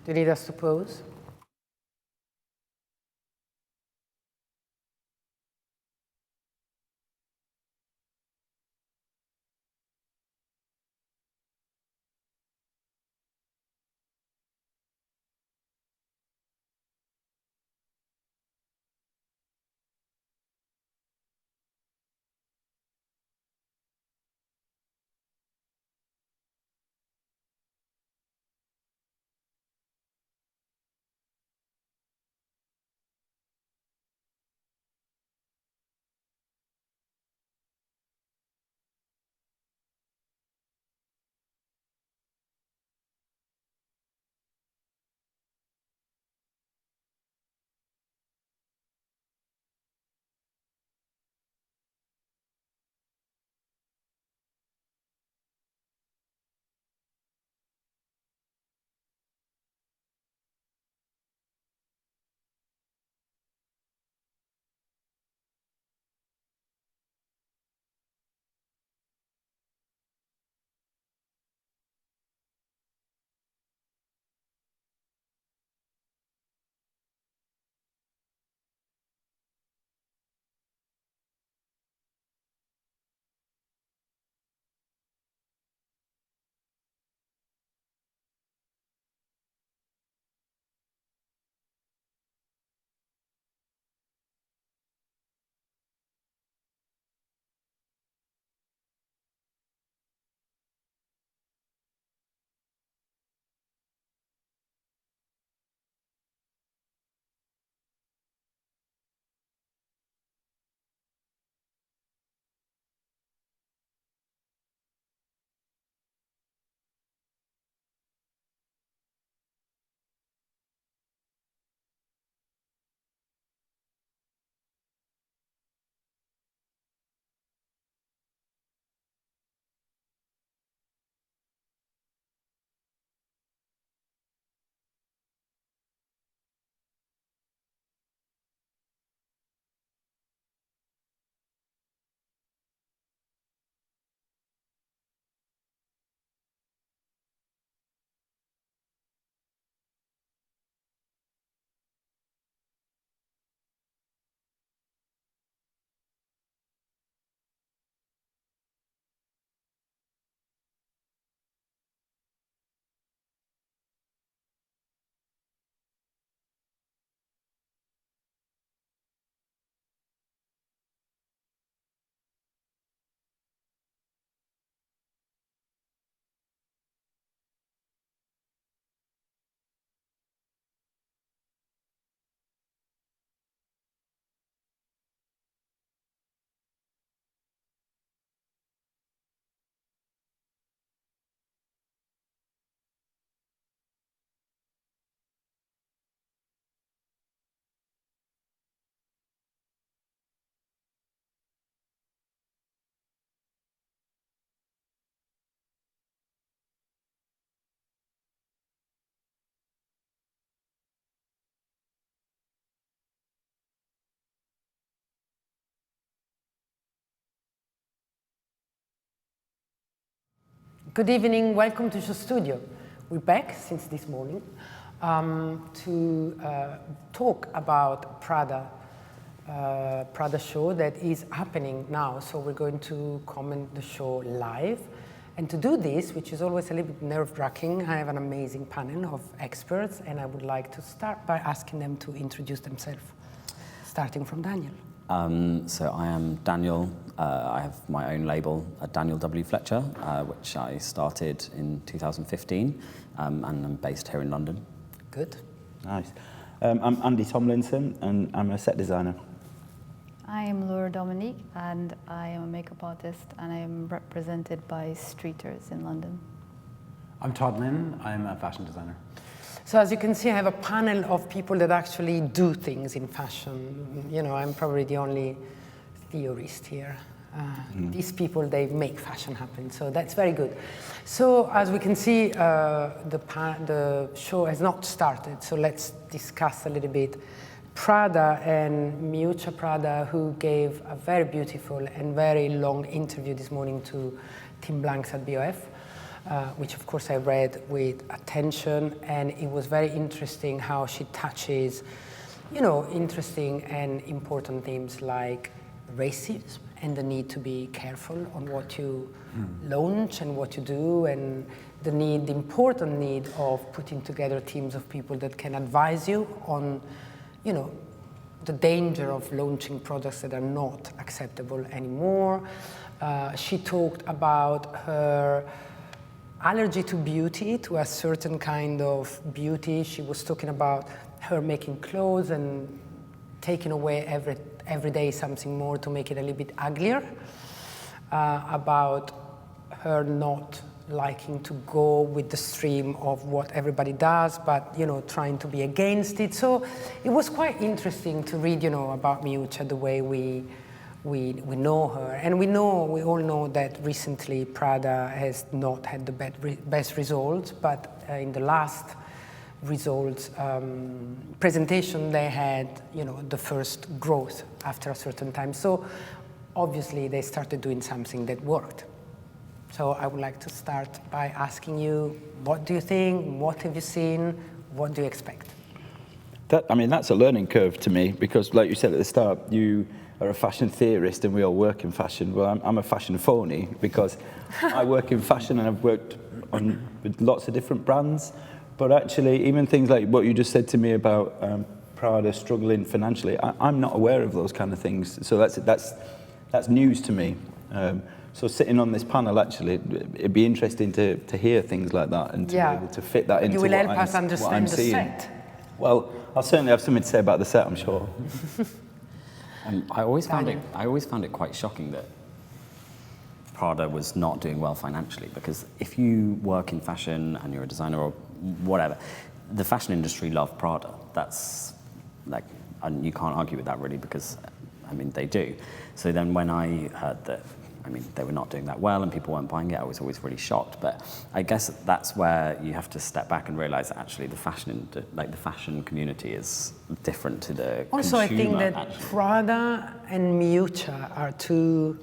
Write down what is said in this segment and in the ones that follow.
Do you need us to pose? Good evening, welcome to SHOWstudio. We're back since this morning to talk about Prada show that is happening now. So we're going to comment the show live. And to do this, which is always a little bit nerve-wracking, I have an amazing panel of experts, and I would like to start by asking them to introduce themselves, starting from Daniel. So I am Daniel. I have my own label, Daniel W. Fletcher, which I started in 2015, and I'm based here in London. Good. Nice. I'm Andy Tomlinson, and I'm a set designer. I am Dominique, and I am a makeup artist, and I am represented by Streeters in London. I'm Todd Lynn. I'm a fashion designer. So as you can see, I have a panel of people that actually do things in fashion. You know, I'm probably the only theorist here. These people, they make fashion happen, so that's very good. So as we can see, the show has not started, so let's discuss a little bit. Prada and Miuccia Prada, who gave a very beautiful and very long interview this morning to Tim Blanks at BOF. which of course I read with attention, and it was very interesting how she touches, interesting and important themes like racism and the need to be careful on what you launch and what you do, and the important need of putting together teams of people that can advise you on, the danger of launching products that are not acceptable anymore. She talked about her allergy to beauty, to a certain kind of beauty. She was talking about her making clothes and taking away every day something more to make it a little bit uglier, about her not liking to go with the stream of what everybody does, but trying to be against it. So it was quite interesting to read, about Miuccia, the way we know her, and we all know that recently Prada has not had the best results, but in the last results presentation they had the first growth after a certain time. So obviously they started doing something that worked. So I would like to start by asking you, what do you think? What have you seen? What do you expect? That's a learning curve to me, because like you said at the start, you are a fashion theorist and we all work in fashion. Well, I'm a fashion phony, because I work in fashion and I've worked with lots of different brands. But actually, even things like what you just said to me about Prada struggling financially, I'm not aware of those kind of things. So that's news to me. So sitting on this panel, actually, it'd be interesting to hear things like that and to be able to fit that into you will help us understand the set. Well, I'll certainly have something to say about the set, I'm sure. I always found it quite shocking that Prada was not doing well financially, because if you work in fashion and you're a designer or whatever, the fashion industry love Prada. That's and you can't argue with that really, because they do. So then when I heard that they were not doing that well and people weren't buying it, I was always really shocked. But I guess that's where you have to step back and realize that actually the fashion community is different to the also, consumer. I think that Prada and Miuccia are two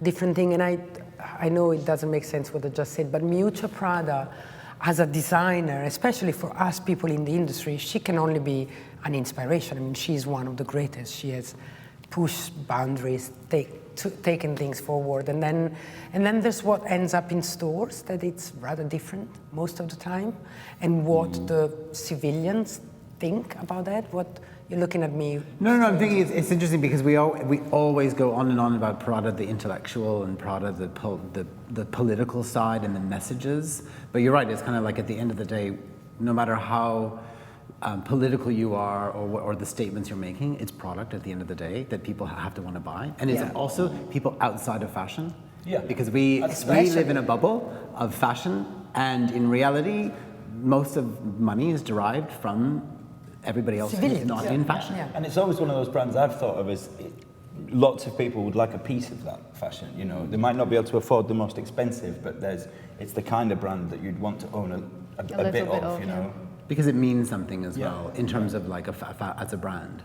different things, and I know it doesn't make sense what I just said, but Miuccia Prada, as a designer, especially for us people in the industry, she can only be an inspiration. She's one of the greatest. She has pushed boundaries, taken things forward, and then there's what ends up in stores, that it's rather different most of the time, and what the civilians think about that. What you're looking at me? No, I'm thinking it's interesting, because we always go on and on about Prada the intellectual and Prada the political side and the messages. But you're right. It's kind of like, at the end of the day, no matter how political you are or the statements you're making, it's product at the end of the day that people have to want to buy. And it's also people outside of fashion. Yeah. Because we live in a bubble of fashion, and in reality, most of money is derived from everybody else who's not in fashion. Yeah. And it's always one of those brands I've thought of as lots of people would like a piece of that fashion. They might not be able to afford the most expensive, but it's the kind of brand that you'd want to own a bit of. Because it means something as well, in terms of as a brand.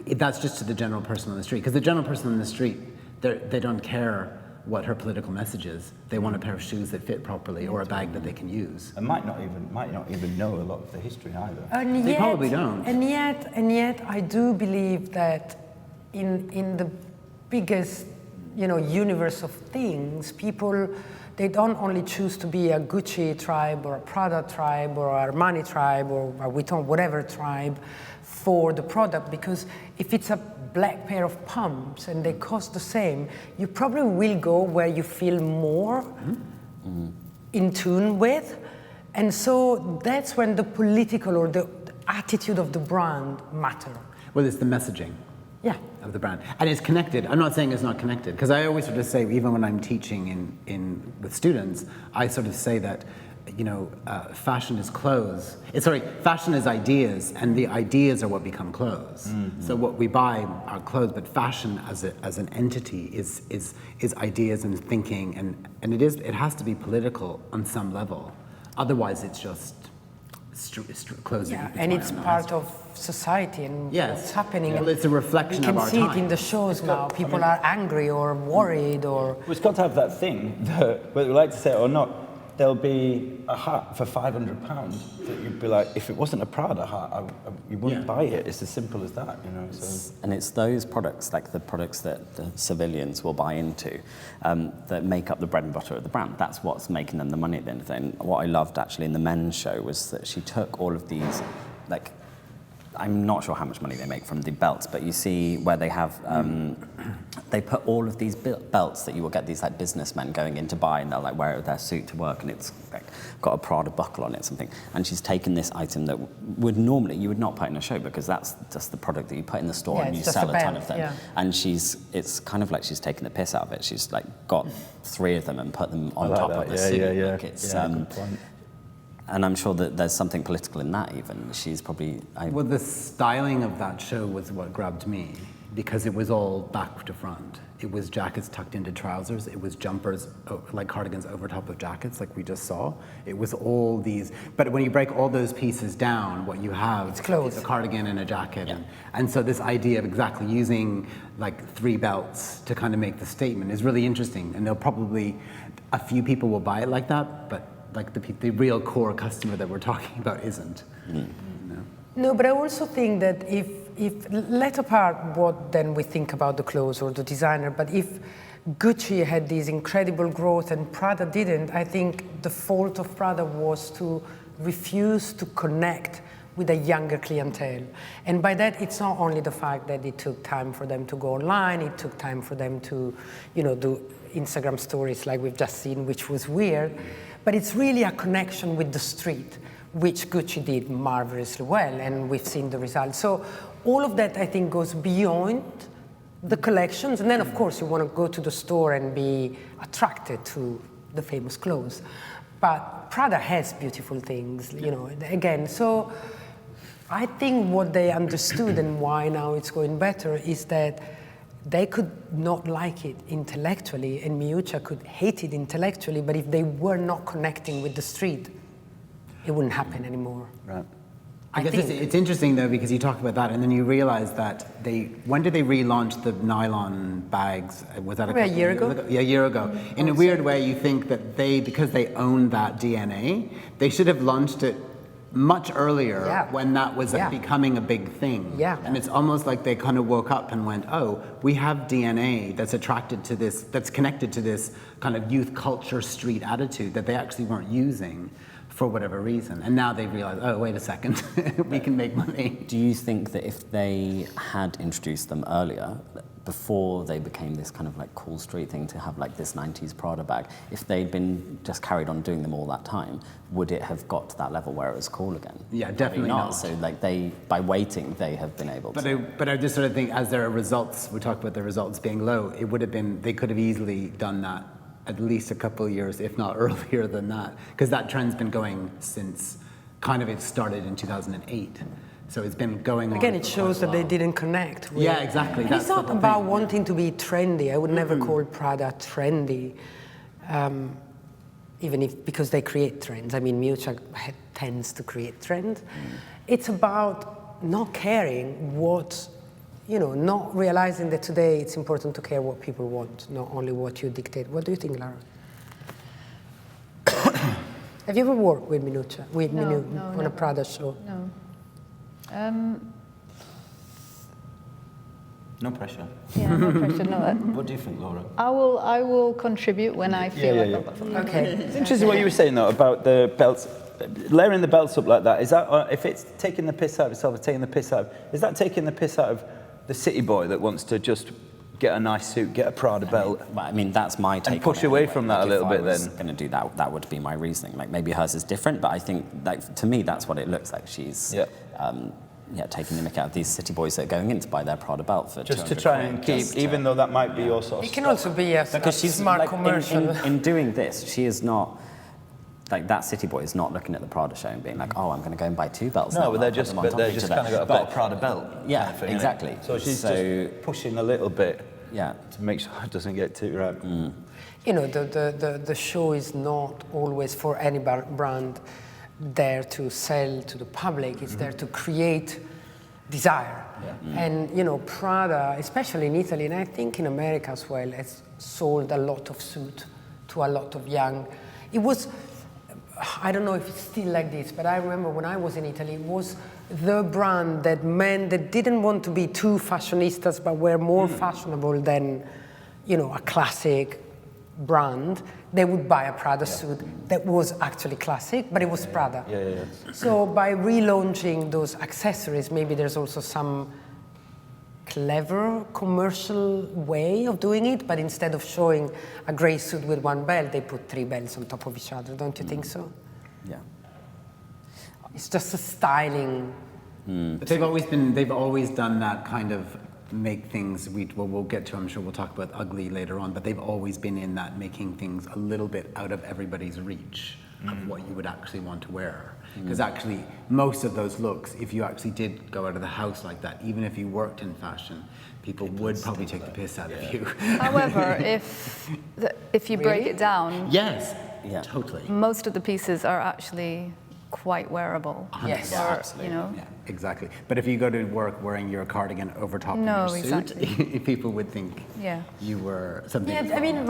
That's just to the general person on the street. Because the general person on the street, they don't care what her political message is. They want a pair of shoes that fit properly, or a bag that they can use. And might not even know a lot of the history either. They probably don't. And yet, I do believe that in the biggest, universe of things, people, they don't only choose to be a Gucci tribe or a Prada tribe or a Armani tribe or a Vuitton, whatever tribe, for the product, because if it's a black pair of pumps and they cost the same, you probably will go where you feel more in tune with. And so that's when the political or the attitude of the brand matter. Well, it's the messaging. Yeah. Of the brand. And it's connected. I'm not saying it's not connected, because I always sort of say, even when I'm teaching with students, I sort of say that, fashion is clothes. Fashion is ideas, and the ideas are what become clothes. Mm-hmm. So what we buy are clothes, but fashion as an entity is ideas and thinking, and it has to be political on some level. Otherwise, it's just clothes. Yeah, and it's part of society and what's happening. Well, it's a reflection of our time. You can see it in the shows now. People are angry or worried or... Well, it's got to have that thing, whether we like to say it or not, there'll be a hat for £500 that you'd be like, if it wasn't a Prada hat, you wouldn't buy it. It's as simple as that, you know. So. And it's those products, like the products that the civilians will buy into, that make up the bread and butter of the brand. That's what's making them the money at the end of the day. And what I loved actually in the men's show was that she took all of these, like, I'm not sure how much money they make from the belts, but you see where they have, they put all of these belts that you will get these like businessmen going in to buy, and they'll like wear it with their suit to work, and it's like got a Prada buckle on it or something. And she's taken this item that would normally, you would not put in a show because that's just the product that you put in the store and you sell a ton of them. Yeah. And it's kind of like she's taking the piss out of it. She's like got 3 of them and put them on top of the suit. Yeah. Like it's, and I'm sure that there's something political in that even. She's probably... Well, the styling of that show was what grabbed me, because it was all back to front. It was jackets tucked into trousers. It was jumpers, like cardigans over top of jackets, like we just saw. It was all these... But when you break all those pieces down, what you have is a cardigan and a jacket. Yeah. And so this idea of exactly using like 3 belts to kind of make the statement is really interesting. And there'll probably... A few people will buy it like that, but like the real core customer that we're talking about isn't. No, but I also think that if let apart what then we think about the clothes or the designer, but if Gucci had this incredible growth and Prada didn't, I think the fault of Prada was to refuse to connect with a younger clientele. And by that, it's not only the fact that it took time for them to go online, it took time for them to, do Instagram stories like we've just seen, which was weird. But it's really a connection with the street, which Gucci did marvelously well, and we've seen the results. So all of that, I think, goes beyond the collections. And then, of course, you want to go to the store and be attracted to the famous clothes. But Prada has beautiful things, again. So I think what they understood and why now it's going better is that they could not like it intellectually, and Miuccia could hate it intellectually, but if they were not connecting with the street, it wouldn't happen anymore. Right. I guess it's interesting, though, because you talk about that, and then you realize that when did they relaunch the nylon bags? Was that a year ago? Yeah, a year ago. In a weird way, you think that because they own that DNA, they should have launched it much earlier when that was becoming a big thing. Yeah. And it's almost like they kind of woke up and went, oh, we have DNA that's attracted to this, that's connected to this kind of youth culture street attitude that they actually weren't using for whatever reason. And now they realize, oh, wait a second, we can make money. Do you think that if they had introduced them earlier, before they became this kind of like cool street thing to have like this 90s Prada bag, if they'd been just carried on doing them all that time, would it have got to that level where it was cool again? Yeah, definitely not. So like by waiting, they have been able to. But I just sort of think as their results, we talk about the results being low, it would have been, they could have easily done that at least a couple of years, if not earlier than that, because that trend's been going since kind of it started in 2008. So it's been going on. Again, it shows that they didn't connect with. Yeah, exactly. It's not about wanting to be trendy. I would never call Prada trendy, because they create trends. I mean, Miuccia tends to create trends. It's about not caring what, not realizing that today it's important to care what people want, not only what you dictate. What do you think, Lara? Have you ever worked with Miuccia, on a Prada show? No. No pressure. Yeah, no pressure. No. What do you think, Laura? I will contribute when I feel like I'm Okay. It's interesting what you were saying though about the belts, layering the belts up like that. Is that if it's taking the piss out of itself, taking the piss out? Is that taking the piss out of the city boy that wants to just get a nice suit, get a Prada belt? I mean, that's my take. And push away from that a little bit. Then if I was going to do that, that would be my reasoning. Like maybe hers is different, but I think like to me that's what it looks like. She's taking the mick out of these city boys that are going in to buy their Prada belt for just to try and keep, even though that might be your sort of. It can also be a smart like, commercial. In doing this, she is not. Like that city boy is not looking at the Prada show and being like, oh, I'm going to go and buy 2 belts. No, but they're just kind of got a Prada belt. Yeah, exactly. So she's just pushing a little bit. Yeah, to make sure it doesn't get too right. The show is not always for any brand there to sell to the public. It's there to create desire. Yeah. And Prada, especially in Italy, and I think in America as well, has sold a lot of suit to a lot of young. It was I don't know if it's still like this, but I remember when I was in Italy, it was the brand that men that didn't want to be too fashionistas, but were more fashionable than, you know, a classic brand. They would buy a Prada suit that was actually classic, but it was Prada. So by relaunching those accessories, maybe there's also some clever commercial way of doing it, but instead of showing a grey suit with one belt, they put 3 belts on top of each other. Don't you think so? Yeah. It's just a styling. But they've always done that kind of make things, we'll get to, I'm sure we'll talk about ugly later on, but they've always been in that making things a little bit out of everybody's reach of what you would actually want to wear. Because actually, most of those looks, if you actually did go out of the house like that, even if you worked in fashion, people would probably take the piss out of you. However, if you break it down, Yes, totally. most of the pieces are actually quite wearable. Yes. Or, you know. Yeah, exactly. But if you go to work wearing your cardigan over top of No, your suit, exactly. people would think Yeah. you were something. Yeah, I mean,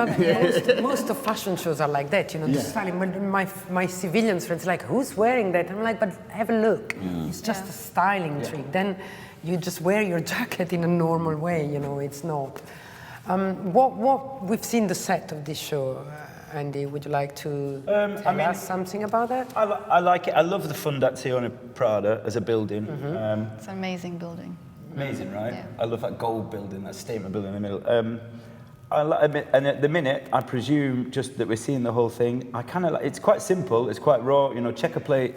most of fashion shows are like that, you know, the styling. But my civilians friends are like, who's wearing that? I'm like, but have a look. It's just a styling trick. Then you just wear your jacket in a normal way, you know, it's not. What we've seen the set of this show. Andy, would you like to tell us something about that? I like it. I love the Fondazione Prada as a building. It's an amazing building. Amazing, right? Yeah. I love that gold building, that statement building in the middle. And at the minute, I presume just that we're seeing the whole thing. I kind of like. It's quite simple. It's quite raw. You know, checker plate,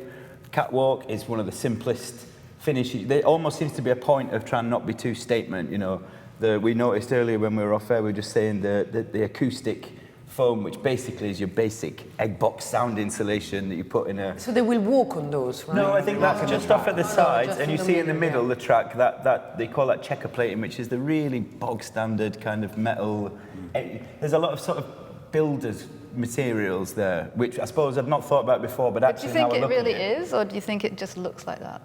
catwalk is one of the simplest finishes. There almost seems to be a point of trying not to be too statement. You know, we noticed earlier when we were off air, we were just saying the acoustic foam, which basically is your basic egg box sound insulation that you put in a... So they will walk on those, right? No, I think that's just off at the sides, just and you see in the middle the track, that they call that checker plating, which is the really bog standard kind of metal. There's a lot of sort of builders materials there, which I suppose I've not thought about before, but Do actually you think now I it look really at it, is, or do you think it just looks like that?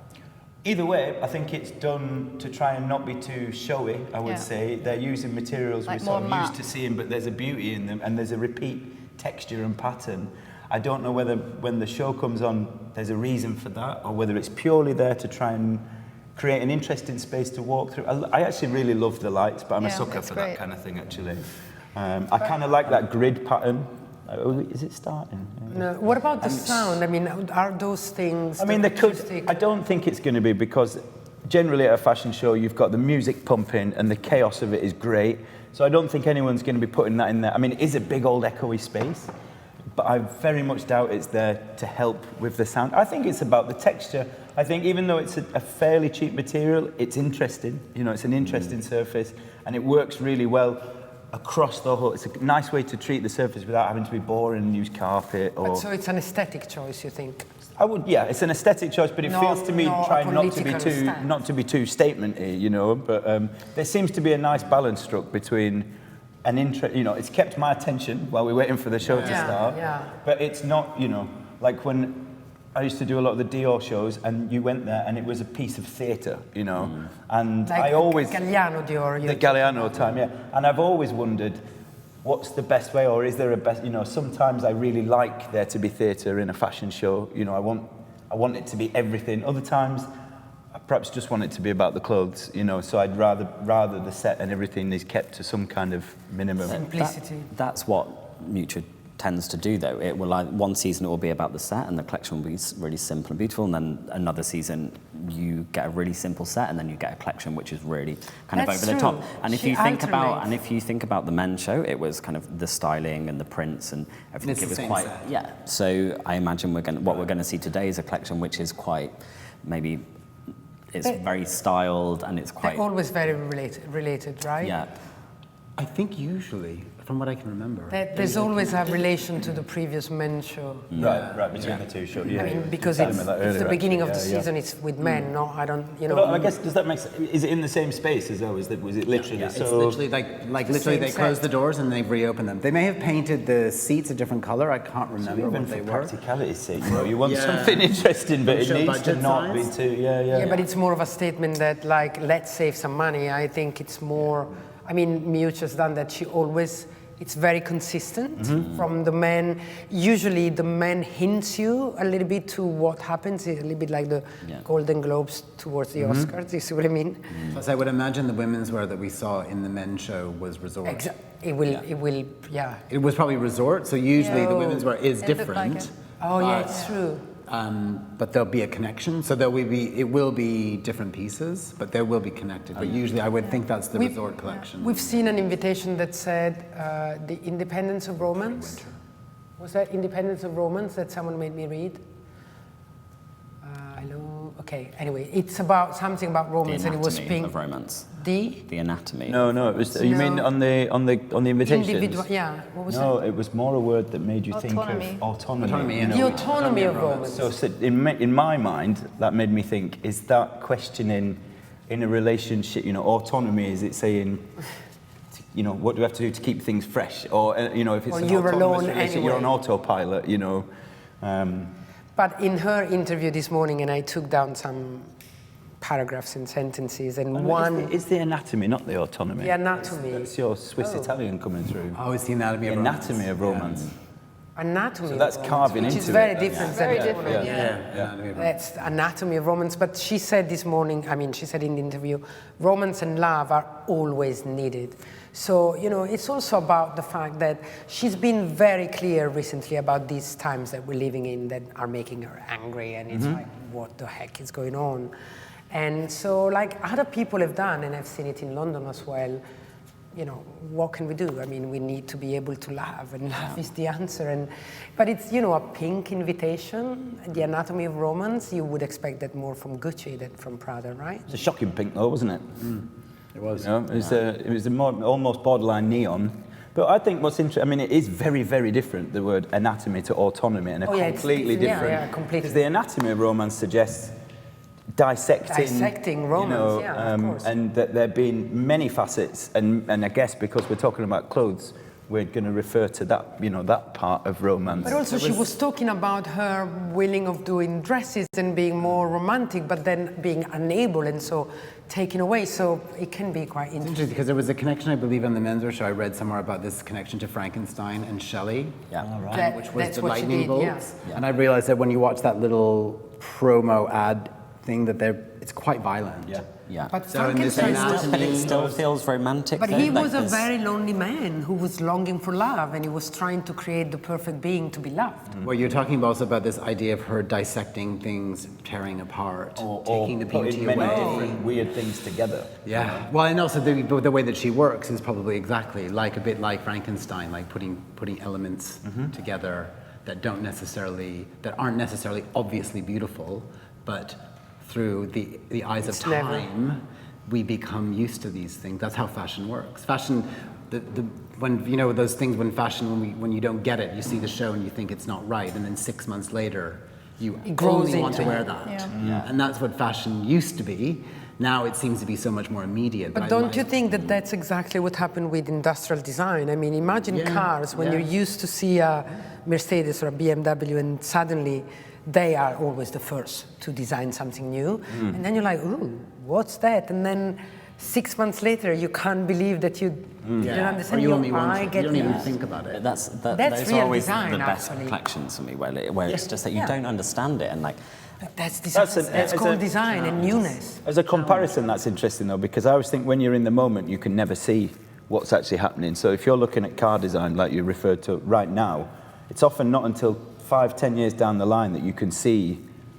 either way, I think it's done to try and not be too showy, I would say. They're using materials Like we're sort more of used matte. to seeing, but there's a beauty in them, and there's a repeat texture and pattern. I don't know whether when the show comes on, there's a reason for that, or whether it's purely there to try and create an interesting space to walk through. I actually really love the lights, but I'm a sucker it's for great. that kind of thing, actually. I kind of like that grid pattern. Is it starting? No. What about the sound? I mean, are those things... I mean, they could. I don't think it's going to be, because generally at a fashion show, you've got the music pumping and the chaos of it is great. So I don't think anyone's going to be putting that in there. I mean, it is a big old echoey space, but I very much doubt it's there to help with the sound. I think it's about the texture. I think even though it's a fairly cheap material, it's interesting. You know, it's an interesting surface, and it works really well across the whole. It's a nice way to treat the surface without having to be boring and use carpet or... But so it's an aesthetic choice, you think? I would, yeah, it's an aesthetic choice, but it feels to me trying not to be too statement-y, you know. But there seems to be a nice balance struck between an interest. You know, it's kept my attention while we're waiting for the show to start. Yeah. But it's not, you know, like when I used to do a lot of the Dior shows, and you went there, and it was a piece of theatre, you know. And Like I always Galliano Dior. the Galliano time, yeah. And I've always wondered, what's the best way, or is there a best? You know, sometimes I really like there to be theatre in a fashion show. You know, I want it to be everything. Other times, I perhaps just want it to be about the clothes. You know, so I'd rather the set and everything is kept to some kind of minimum. Simplicity. That's what Mutual tends to do, though. It will, like, one season it will be about the set and the collection will be really simple and beautiful, and then another season you get a really simple set and then you get a collection which is really kind That's of over the top. true. And if She you think alternates. about the men's show, it was kind of the styling and the prints and everything. It's It the was same quite set. So I imagine what we're going to see today is a collection which is quite maybe it's very styled and it's quite They're always very related, right? yeah. I think usually, from what I can remember. There's always a relation to the previous men's show. Right between the two shows. Yeah. I mean, because You were it's telling me that the earlier, beginning actually. of the season, it's with men, no? I don't, you know. Well, I guess, does that make sense? Is it in the same space as though? Was it literally? Yeah, so it's literally like literally same they close set. the doors and they reopen them. They may have painted the seats a different color. I can't remember even what for they were. practicality's sake, you know, you want Yeah. something interesting, but it Show needs to budget not size. be too. Yeah. Yeah, but it's more of a statement that, like, let's save some money. I think it's more, I mean, Miucci's done that. She always It's very consistent from the men. Usually the men hints you a little bit to what happens, a little bit like the Golden Globes towards the Oscars, you see what I mean? Plus, I would imagine the women's wear that we saw in the men's show was resort. It will, It was probably resort, so usually the women's wear is It looked different. like it. Oh, yeah, it's true. But there'll be a connection, so it will be different pieces, but they will be connected. But usually I would think that's the resort collection. We've seen an invitation that said the independence of romance. Was that Independence of Romance that someone made me read? Hello. Okay. Anyway, it's about something about romance, and it was pink. Of romance. The anatomy. No, it was. You mean on the invitations? individual. Yeah. What was No, it? it was more a word that made you Autonomy. think of autonomy. Autonomy, you know. The autonomy of romance. So in my mind, that made me think: is that questioning in a relationship? You know, autonomy. Is it saying, you know, what do we have to do to keep things fresh? Or you know, if it's Or an you're autonomous alone relationship, you're on anyway. autopilot. You know. But in her interview this morning, and I took down some paragraphs and sentences, and one is the anatomy, not the autonomy. the anatomy. That's your Swiss Italian coming through. Oh, it's the anatomy of romance. Anatomy of romance. Anatomy. So that's of romance, carving which into is very it. different. Very than different, Anatomy of romance. That's anatomy of romance. But she said this morning, she said in the interview, romance and love are always needed. So, you know, it's also about the fact that she's been very clear recently about these times that we're living in that are making her angry, and it's like, what the heck is going on? And so, like other people have done, and I've seen it in London as well, you know, what can we do? I mean, we need to be able to love, and love is the answer. But it's, you know, a pink invitation, the anatomy of romance. You would expect that more from Gucci than from Prada, right? It's a shocking pink, though, wasn't it? It was. You know, it was a almost borderline neon. But I think what's interesting, I mean, it is very, very different, the word anatomy to autonomy, and It's completely different. Yeah, completely. Because the anatomy of romance suggests dissecting romance, you know, of course. and that there have been many facets, and I guess because we're talking about clothes, we're going to refer to that, you know, that part of romance. But also she was talking about her willing of doing dresses and being more romantic, but then being unable and so taken away. So it can be quite interesting. Interesting, because there was a connection, I believe, on the menswear show. I read somewhere about this connection to Frankenstein and Shelley, which was That's the what she lightning did, bolts. yeah. And I realized that when you watch that little promo ad thing, that it's quite violent. Yeah. But So in this Frankenstein was, But it still feels romantic. but though, he like was a this. very lonely man who was longing for love, and he was trying to create the perfect being to be loved. Well, you're talking also about this idea of her dissecting things, tearing apart, taking the beauty putting many away. different weird things together. Yeah. Well, and also the way that she works is probably exactly like a bit like Frankenstein, like putting elements together that aren't necessarily obviously beautiful, but through the eyes of time, we become used to these things. That's how fashion works. Fashion, when you know those things when you don't get it, you see the show and you think it's not right, and then 6 months later, you grows only want to into wear it. that. Yeah. And that's what fashion used to be. Now it seems to be so much more immediate. But don't you think that that's exactly what happened with industrial design? I mean, imagine cars when you're used to see a Mercedes or a BMW, and suddenly they are always the first to design something new. And then you're like, ooh, what's that? And then 6 months later, you can't believe that you didn't Or understand. you Your only want eye you get don't even used. think about it. That's That's those real are always design, the best actually. collections for me, where it's just that you don't understand it, and like That's design. That's called design and newness. As a comparison, that's interesting though, because I always think when you're in the moment, you can never see what's actually happening. So if you're looking at car design, like you referred to right now, it's often not until 5-10 years down the line that you can see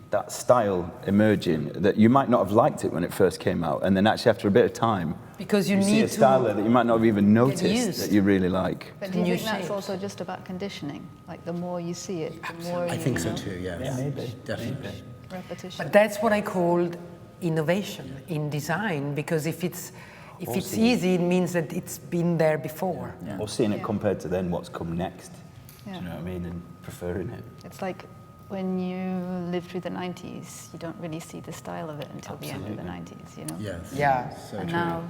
that style emerging, that you might not have liked it when it first came out, and then actually after a bit of time, Because you see need a style to there that you might not have even noticed used. that you really like. But do you New think that's shapes. also just about conditioning? Like the more you see it, the more I you think so know, too, yes. Yeah, maybe. Definitely. repetition. But that's what I called innovation in design, because if it's easy, it means that it's been there before. Or seeing it compared to then what's come next. Yeah. Do you know what I mean? And preferring it. It's like when you live through the 90s, you don't really see the style of it until the end of the 90s, you know? Yes. Yeah. So And true. now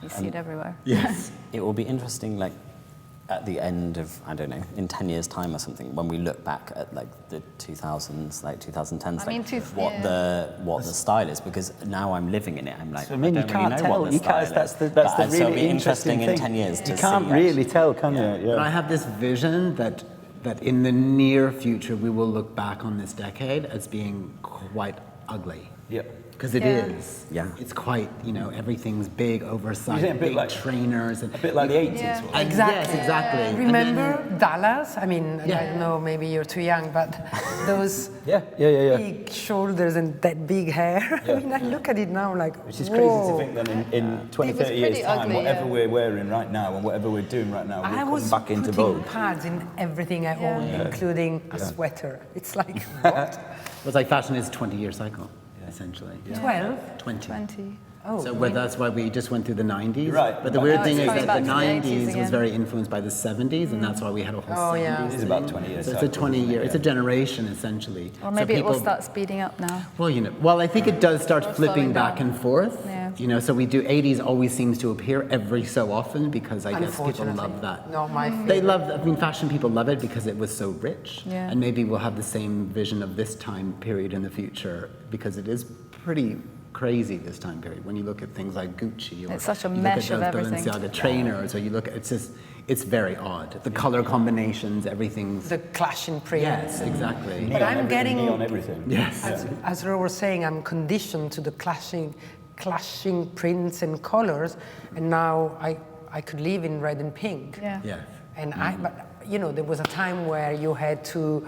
you see it everywhere. Yes. it will be interesting, like at the end of, I don't know, in 10 years' time or something, when we look back at like the 2000s, like 2010s, what the style is, because now I'm living in it. I'm like, So, I mean, you can't tell. That's the so it'll really be interesting interesting thing. in 10 years to You see. can't really tell, can you? But Yeah. I have this vision that in the near future we will look back on this decade as being quite ugly. Yeah. Because it is. Yeah. It's quite, everything's big, oversized, Isn't it a bit big like- trainers. And A bit like the 80s. Yeah. was. Exactly. Yes, exactly. And Remember then- Dallas? I mean, Yeah. I don't know, maybe you're too young, but those Yeah. big shoulders and that big hair. I mean, I look at it now like, Which is crazy to whoa. think that in 20, It was 30 years' pretty time, ugly, whatever yeah. we're wearing right now and whatever we're doing right now, I will was come back into putting vogue. pads in everything I own, including a sweater. It's like, what? It's like fashion is a 20-year cycle, essentially. 12? 20. 20. Oh, So that's why we just went through the 90s. Right. But the weird Oh, thing it's is going that the back to the 80s 90s was again. very influenced by the 70s, and that's why we had a whole 70s. yeah. It is about 20 years. So it's a 20-year, it's a generation, essentially. Or So maybe it will people- start speeding up now. Well, I think it does start Or flipping slowing back down. and forth. Yeah. So we do 80s always seems to appear every so often because I guess people Unfortunately. love that. Not my They favorite. fashion people love it because it was so rich. Yeah. And maybe we'll have the same vision of this time period in the future because it is pretty crazy this time period. When you look at things like Gucci or It's such a you look mesh at of those everything. Balenciaga trainers, or you look at it's very odd. The color combinations, everything's The clashing print. yes, exactly. But I'm getting, neon everything. Yes. as Ro was saying, I'm conditioned to the clashing prints and colors, and now I could live in red and pink. Yeah. Yeah. And but there was a time where you had to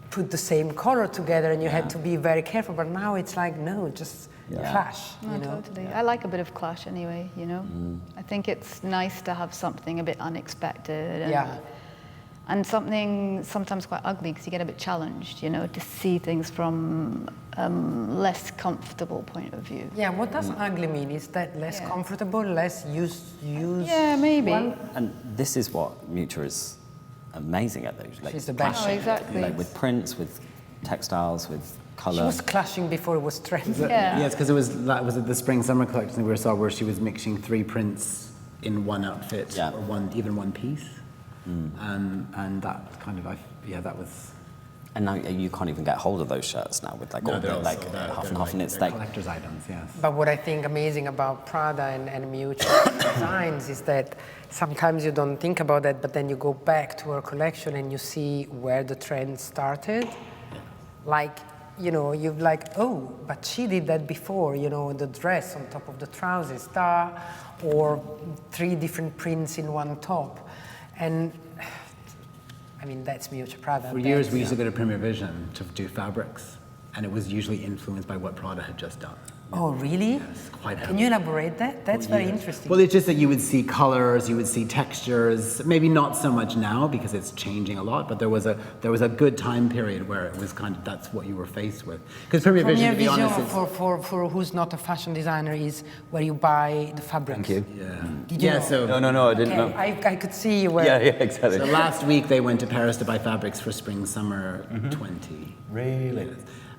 put the same color together and you had to be very careful, but now it's like, no, just clash, No, totally. I like a bit of clash anyway, I think it's nice to have something a bit unexpected and something sometimes quite ugly because you get a bit challenged, to see things from less comfortable point of view. Yeah, what does ugly mean? Is that less comfortable, less used? Yeah, maybe. And this is what Mucha is amazing at, those. Like She's the best. clashing, Oh, exactly. Like with prints, with textiles, with She colour. was clashing before it was trendy. Yeah. Yes, because that was at the spring summer collection we saw where she was mixing 3 prints in one outfit Yeah. or even one piece, and that kind of that was. And now you can't even get hold of those shirts now with like all the like half and half, and it's they're like collector's items. Yes. But what I think amazing about Prada and Miuccia designs is that sometimes you don't think about that, but then you go back to her collection and you see where the trend started. Like, you're like, oh, but she did that before, the dress on top of the trousers, or 3 different prints in one top. And I mean, that's Miuccia Prada. For years, we used to go to Premier Vision to do fabrics, and it was usually influenced by what Prada had just done. Oh, really? Yes, quite Can you elaborate that? That's very interesting. Well, it's just that you would see colors, you would see textures. Maybe not so much now because it's changing a lot. But there was a good time period where it was kind of that's what you were faced with. Because Premier Vision, to be honest, is, for who's not a fashion designer, is where you buy the fabrics. Thank you. yeah, Did you know? So No, I didn't Okay, know. I could see where. Yeah, exactly. So last week they went to Paris to buy fabrics for spring summer 20. Really?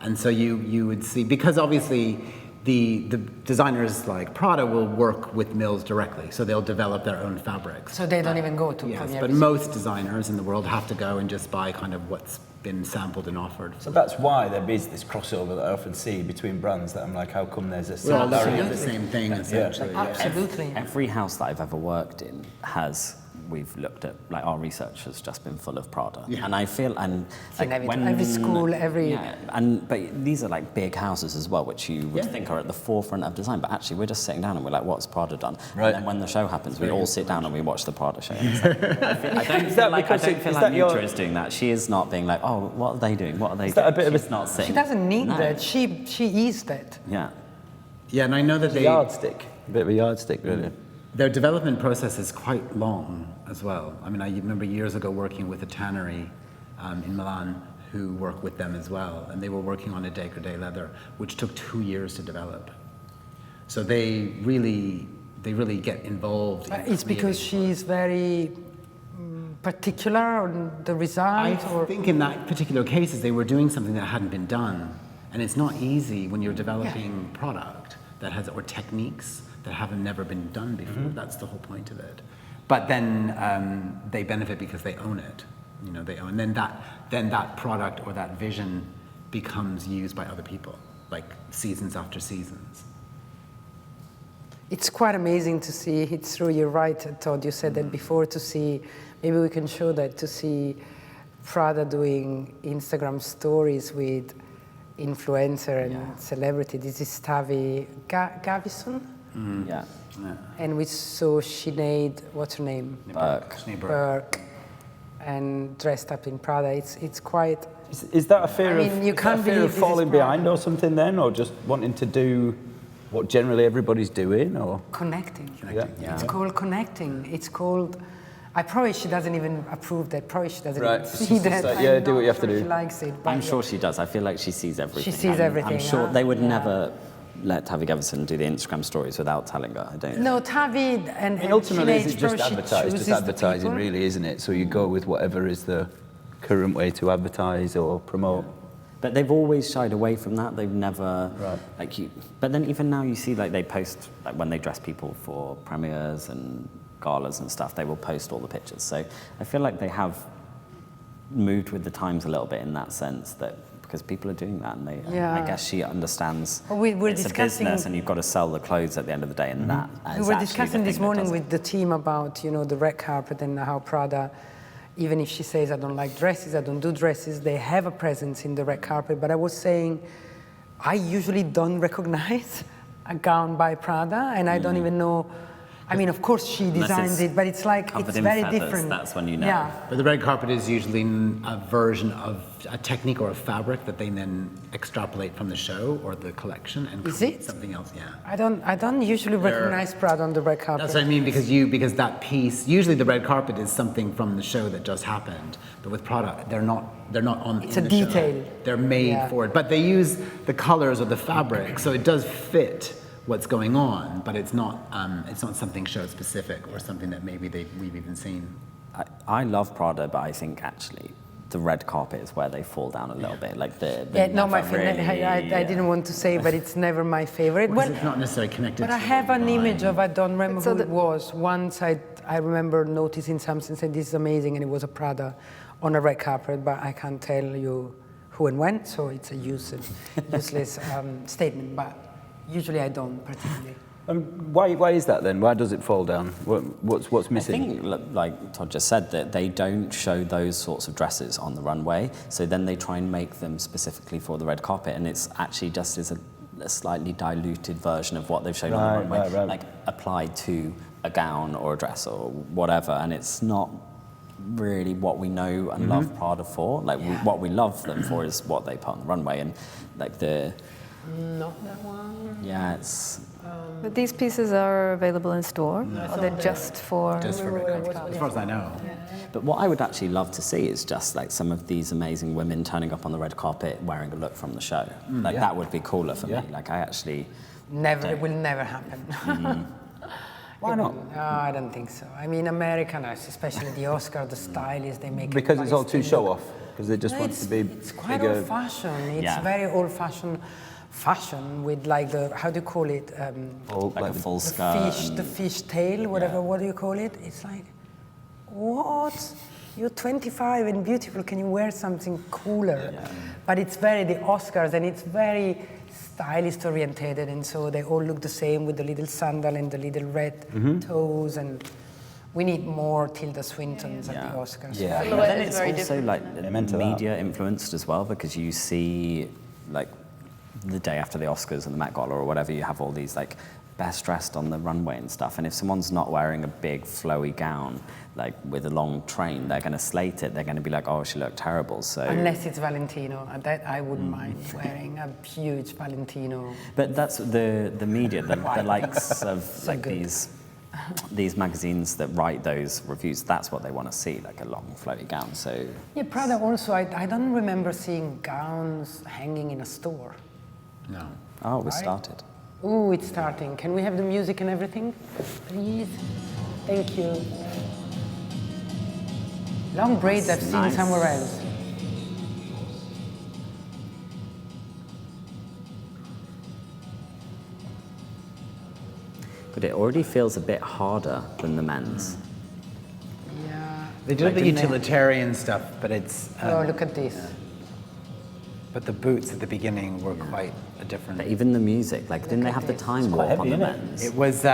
And so you would see, because obviously the designers like Prada will work with mills directly, so they'll develop their own fabrics. So they don't even go to Yes, Premier but Vision. most designers in the world have to go and just buy kind of what's been sampled and offered. So that's why there is this crossover that I often see between brands that I'm like, how come there's a We're all similarity? looking at the same thing, essentially. yeah. Absolutely. every house that I've ever worked in we've looked at, like our research has just been full of Prada. Yeah. And I feel, and like inevitable. Every school, but these are like big houses as well, which you would think are at the forefront of design, but actually we're just sitting down and we're like, what's Prada done? Right. And then when the show happens, we all sit down and we watch the Prada show. And it's like, I don't Is feel that like, because Mucha is doing that. She is not being like, oh, what are they doing? What are they doing? that a bit of a- She's not saying. She doesn't need No. that. She is that. Yeah. Yeah, and I know that A yardstick. A bit of a yardstick, really. their development process is quite long as well. I mean, I remember years ago working with a tannery in Milan who worked with them as well, and they were working on a dégradé leather, which took 2 years to develop. So they really get involved. In It's because creating- she's very particular on the result, I or think in that particular cases they were doing something that hadn't been done, and it's not easy when you're developing product that has or techniques that haven't never been done before. That's the whole point of it. But then they benefit because they own it. You know, they own. Then that product or that vision becomes used by other people, like seasons after seasons. It's quite amazing to see. It's true. You're right, Todd. You said that before. To see, maybe we can show that. To see Prada doing Instagram stories with influencer and celebrity. This is Tavi Gavison. Yeah. And we saw Sinead, what's her name? Burke. And dressed up in Prada. It's quite. Is that a fear I mean, you can't fear believe of this is falling Prada. behind or something then, or just wanting to do what generally everybody's doing, or Connecting. Yeah. It's called connecting. It's called. She doesn't even approve that. Probably she doesn't Right. even It's see just that. like, yeah, I'm do what not you have to sure do. She likes it. But I'm sure she does. I feel like she sees everything. She sees everything, I'm sure huh? they would Yeah. never let Tavi Gavison do the Instagram stories without telling her. I don't. No, Tavi and ultimately, Sinead, it's just probably she advertising. chooses Just the advertising, people. really, isn't it? So you go with whatever is the current way to advertise or promote. But they've always shied away from that. They've never Right. like you. But then even now you see like they post like when they dress people for premieres and galas and stuff. They will post all the pictures. So I feel like they have moved with the times a little bit in that sense that because people are doing that and they. Yeah. I guess she understands. Well, we're it's discussing- a business and you've got to sell the clothes at the end of the day, and that. We is were actually discussing the this thing that morning does it. with the team about, the red carpet and how Prada, even if she says, I don't like dresses, I don't do dresses, they have a presence in the red carpet. But I was saying, I usually don't recognize a gown by Prada, and I don't even know. I mean, of course she Unless designs it's it, but it's like, covered it's in very feathers, different. that's when you know. Yeah. But the red carpet is usually a version of a technique or a fabric that they then extrapolate from the show or the collection and Is create it? something else. Yeah. I don't usually recognize Prada on the red carpet. That's what I mean because that piece usually the red carpet is something from the show that just happened, but with Prada they're not on. It's in a the show. detail. They're made Yeah. for it, but they use the colors of the fabric, so it does fit what's going on, but it's not something show specific or something that maybe we've even seen. I love Prada, but I think actually the red carpet is where they fall down a little bit. Like the Not my never favorite. really- I didn't want to say, but it's never my favorite. Because Well, it's not necessarily connected. but I to have the an image line. of, I don't remember So who it was. Once I remember noticing something and said, this is amazing, and it was a Prada on a red carpet, but I can't tell you who and when, so it's a useless statement, but usually I don't particularly. Why is that then? Why does it fall down? What's I missing? think, like Todd just said, that they don't show those sorts of dresses on the runway, so then they try and make them specifically for the red carpet, and it's actually just as a slightly diluted version of what they've shown on the runway, right. like applied to a gown or a dress or whatever, and it's not really what we know and love Prada for. Like what we love them for is what they put on the runway, and like Not that one. yeah, it's. But these pieces are available in store, or they're just for. Just for red carpet, as far as I know. But what I would actually love to see is just like some of these amazing women turning up on the red carpet wearing a look from the show. Like that would be cooler for me. Like I actually. It will never happen. Why not? No, I don't think so. I mean, American, especially the Oscar, the stylists, they make Because it's all too everybody show off. Because they just No, want to be it's quite bigger. old-fashioned. It's Yeah. very old-fashioned fashion with like the, how do you call it? Like a full The skirt. fish, and- the fish tail, whatever. What do you call it? It's like, what? You're 25 and beautiful. Can you wear something cooler? Yeah. But it's very the Oscars, and it's very stylist orientated, and so they all look the same with the little sandal and the little red toes, and we need more Tilda Swintons at the Oscars. Yeah. But Silhouette then is it's very also different, like isn't it? Amen to that. media influenced as well, because you see like the day after the Oscars and the Met Gala or whatever, you have all these like best dressed on the runway and stuff, and if someone's not wearing a big flowy gown like with a long train, they're going to slate it. They're going to be like, oh, she looked terrible. So Unless it's Valentino, and that I wouldn't mind wearing a huge Valentino. but that's the media, the likes of like good. these magazines that write those reviews. That's what they want to see, like a long flowy gown. So Yeah, Prada also, I don't remember seeing gowns hanging in a store. No. oh, we Right. started. Ooh, it's starting. Can we have the music and everything, please? Thank you. Long braids I've seen nice. somewhere else. But it already feels a bit harder than the men's. They did Like, the didn't they- utilitarian stuff, but it's. Oh, look at this. But the boots at the beginning were quite a different. But even the music, like, didn't they have the this. time quite warp on heavy, the isn't it? men's? It was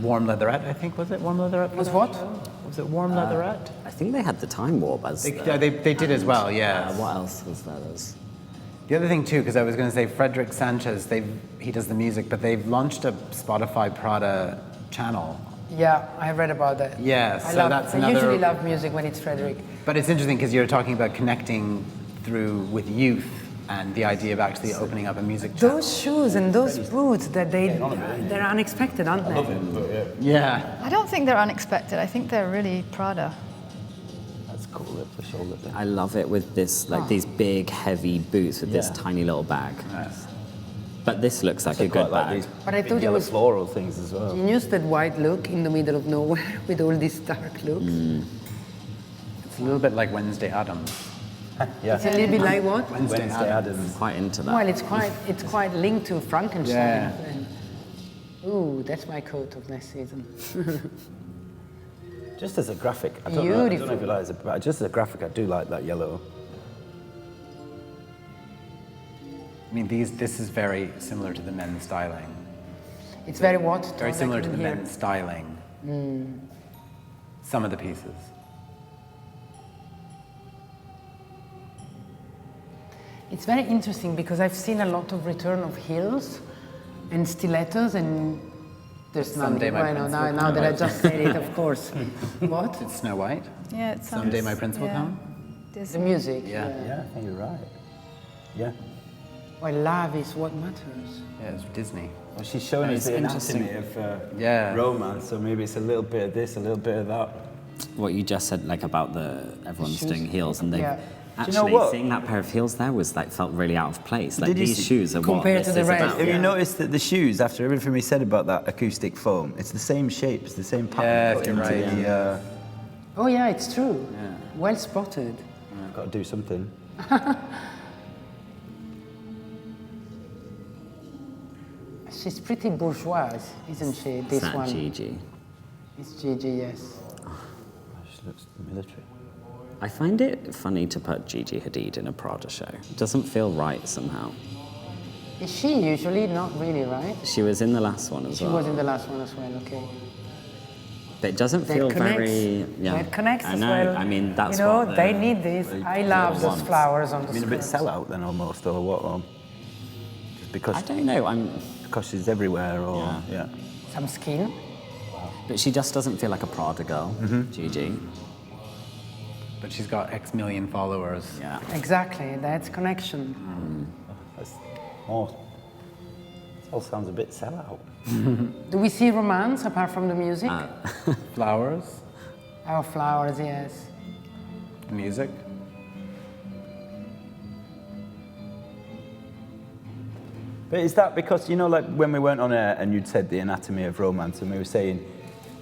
warm leatherette, I think. Was it warm leatherette? for Was that what? show? Was it warm leatherette? I think they had the time warp as. They did as well, yeah. What else was there? The other thing too, because I was going to say Frederick Sanchez, he does the music, but they've launched a Spotify Prada channel. Yeah, I read about that. Yeah, I so love, that's I another. usually love music when it's Frederick. But it's interesting because you're talking about connecting through with youth and the idea of actually opening up a music channel. Those shoes and those boots, they're unexpected, aren't they? Yeah. I don't think they're unexpected. I think they're really Prada. That's cool, the shoulder thing. I love it with this, like, these big, heavy boots with this tiny little bag. But this looks like a good bag. These But I big thought it yellow was floral things as well. genius, that white look in the middle of nowhere with all these dark looks. It's a little bit like Wednesday Addams. Yeah. It's a little bit like what? Wednesday Addams. Quite into that. Well, it's quite linked to Frankenstein. Yeah. And, ooh, that's my coat of next season. Just as a graphic, I don't know if you Beautiful. realize it, but just as a graphic, I do like that yellow. I mean, this is very similar to the men's styling. It's very what? Very Todd, I similar to the couldn't hear. men's styling. Some of the pieces. It's very interesting because I've seen a lot of return of heels and stilettos, and there's none. Someday my Well, prince now, will now come. that I just said it, of course. What? It's Snow White. Yeah, it sounds. Someday my prince will yeah. come. The Disney. music. Yeah. Yeah, I think you're right. Yeah. Well, love is what matters. Yeah, it's Disney. Well, she's showing us It's the interesting. anatomy of Yeah. romance, so maybe it's a little bit of this, a little bit of that. What you just said, like, about everyone's shoes. doing heels, and they Yeah. Do you know actually what? seeing that pair of heels there was like felt really out of place. Like, Did you these see- shoes are what compared this to the is rest, about. Have Yeah. you noticed that the shoes, after everything we said about that acoustic foam, it's the same shape, it's the same pattern. Yeah, put you're into right. the, Oh yeah, it's true. Well spotted. got to do something. She's pretty bourgeois, isn't she? This That one. Gigi. It's Gigi, yes. She looks military. I find it funny to put Gigi Hadid in a Prada show. It doesn't feel right somehow. Is she usually not really, right? She was in the last one as She well. was in the last one as well, okay. But it doesn't That feel connects. very. Yeah. That connects I as know. well. I mean, that's you know, what they need this. I love those wants. flowers on the I mean, a bit skirts. sellout then almost, or what? Or just because, I don't know. because she's everywhere, or yeah. Some skin. But she just doesn't feel like a Prada girl, Mm-hmm. Gigi. But she's got X million followers. Yeah. Exactly, that's connection. That's more. This all sounds a bit sellout. Do we see romance apart from the music? Flowers, Our flowers, yes. music. But is that because, you know, like when we went on air and you'd said the anatomy of romance, and we were saying,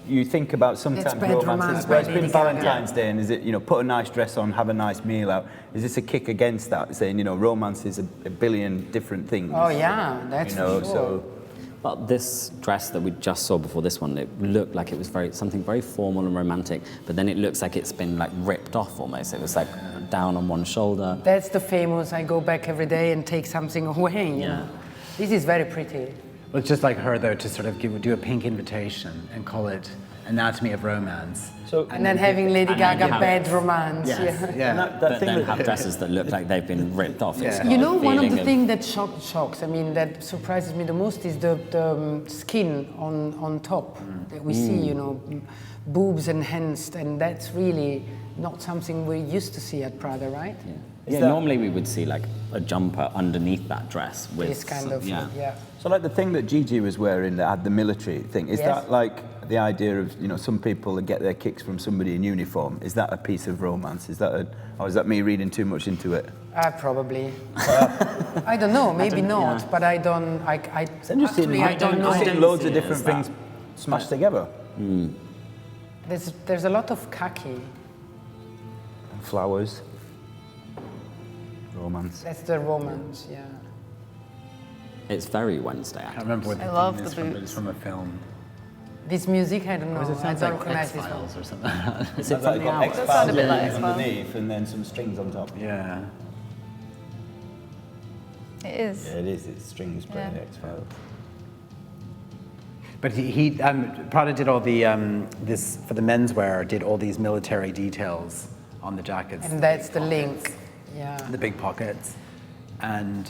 you think about sometimes bad romance, romance is, well, by it's been Lady Gaga. Valentine's Day, and is it, you know, put a nice dress on, have a nice meal out. Is this a kick against that, saying, you know, romance is a billion different things? Oh yeah, that's You know, for sure. so But this dress that we just saw before this one, it looked like it was something very formal and romantic, but then it looks like it's been like ripped off almost. It was like down on one shoulder. That's the famous, I go back every day and take something away, you know. This is very pretty. Well, it's just like her though to sort of do a pink invitation and call it Anatomy of Romance. So, And then having Lady and then Gaga have- bad romance. Yeah. and that But thing then that, have dresses that look like they've been ripped off. It's Yeah. got You a know, one of feeling the things that shocks, I mean, that surprises me the most is the skin on top that we see, you know, boobs enhanced, and that's really not something we're used to see at Prada, right? Yeah, that- normally we would see like a jumper underneath that dress with This kind of, yeah. yeah. So like the thing that Gigi was wearing that had the military thing, is Yes. that like the idea of, you know, some people that get their kicks from somebody in uniform? Is that a piece of romance? Is that or is that me reading too much into it? Probably. I don't know, maybe not, yeah. but I don't, I It's interesting. actually, I don't know. I've seen loads of see it different as that. things smashed together. There's a lot of khaki. Flowers. Romance. That's the romance, yeah. It's very Wednesday. I can't remember what the I love theme the is from, but boots. it's from a film. This music, I don't know. Because it sounds I don't like recognize this one. X-Files or something. Is it from the hour? That sound a bit like X-Files. underneath and then some strings on top. Yeah. It is. Yeah, it is. It's strings playing Yeah. X-Files. But Prada did all the, this, for the menswear, did all these military details on the jackets. And that's the link. Yeah. The big pockets. And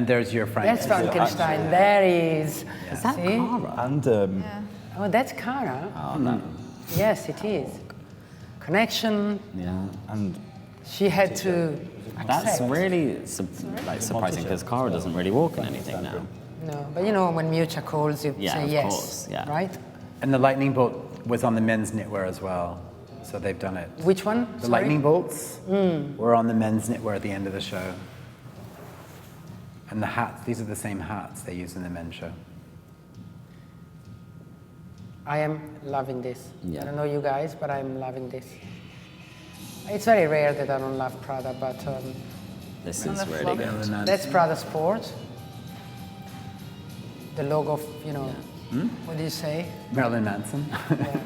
there's your Frank. That's Frankenstein. There is. Is that See? Cara? And Yeah. Oh, that's Cara. Oh, no. Yes, it is. Connection. Yeah. and She had to That's accept. really surprising because Cara doesn't really walk in anything now. No, but you know, when Miuccia calls, you Yeah, say of yes. course, yeah. Right? And the lightning bolt was on the men's knitwear as well. So they've done it. Which one? The Sorry? lightning bolts were on the men's knitwear at the end of the show. And the hats, these are the same hats they use in the men's show. I am loving this. Yeah. I don't know you guys, but I'm loving this. It's very rare that I don't love Prada, but This And is the really flop. good. that's Prada Sport. The logo of, you know, what do you say? Marilyn Manson. Yeah.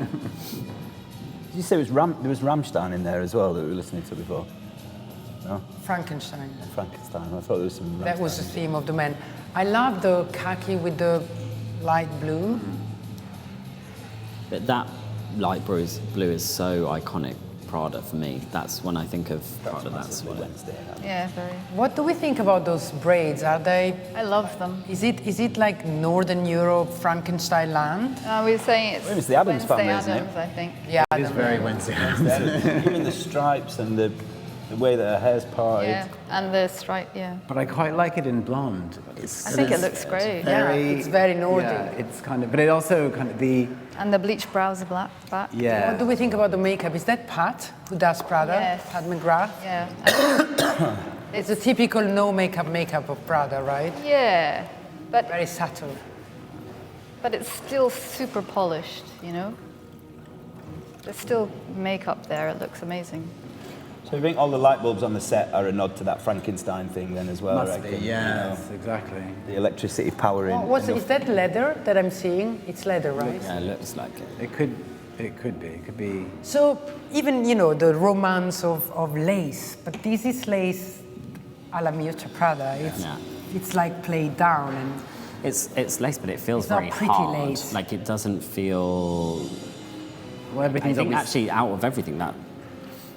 did you say there was Rammstein in there as well that we were listening to before? No? Frankenstein. Frankenstein. I thought there was some That was the Rammstein. theme of the man. I love the khaki with the light blue. But that light blue is so iconic, Prada, for me. That's when I think of Prada, that's what it is. Wednesday. Yeah, very. What do we think about those braids? Are they? I love them. Is it like Northern Europe, Frankenstein land? We were saying it's Well, it's the Addams Wednesday family, isn't it? Addams, I think. Yeah. It is very Wednesday. Even the stripes and the way that her hair's parted. Yeah, and the stripe, yeah. But I quite like it in blonde. I think it looks great. Yeah, it's very Nordic. Yeah, it's kind of, but it also kind of the, And the bleached brows are black back. yeah. What do we think about the makeup? Is that Pat who does Prada? Yes. Pat McGrath? Yeah. It's a typical no makeup of Prada, right? Yeah. But Very subtle. it's still super polished, you know? There's still makeup there, it looks amazing. So you think all the light bulbs on the set are a nod to that Frankenstein thing then as well, I Must be, reckon? yes, You know, exactly. the electricity powering. Is that leather that I'm seeing? It's leather, right? Yeah, it looks like it. It could be. It could be. So even, you know, the romance of lace, but this is lace a la Miuccia Prada. Yeah. It's like played down and It's lace, but it feels It's not very pretty hard. lace. Like it doesn't feel. Well, I everything's think always, actually out of everything that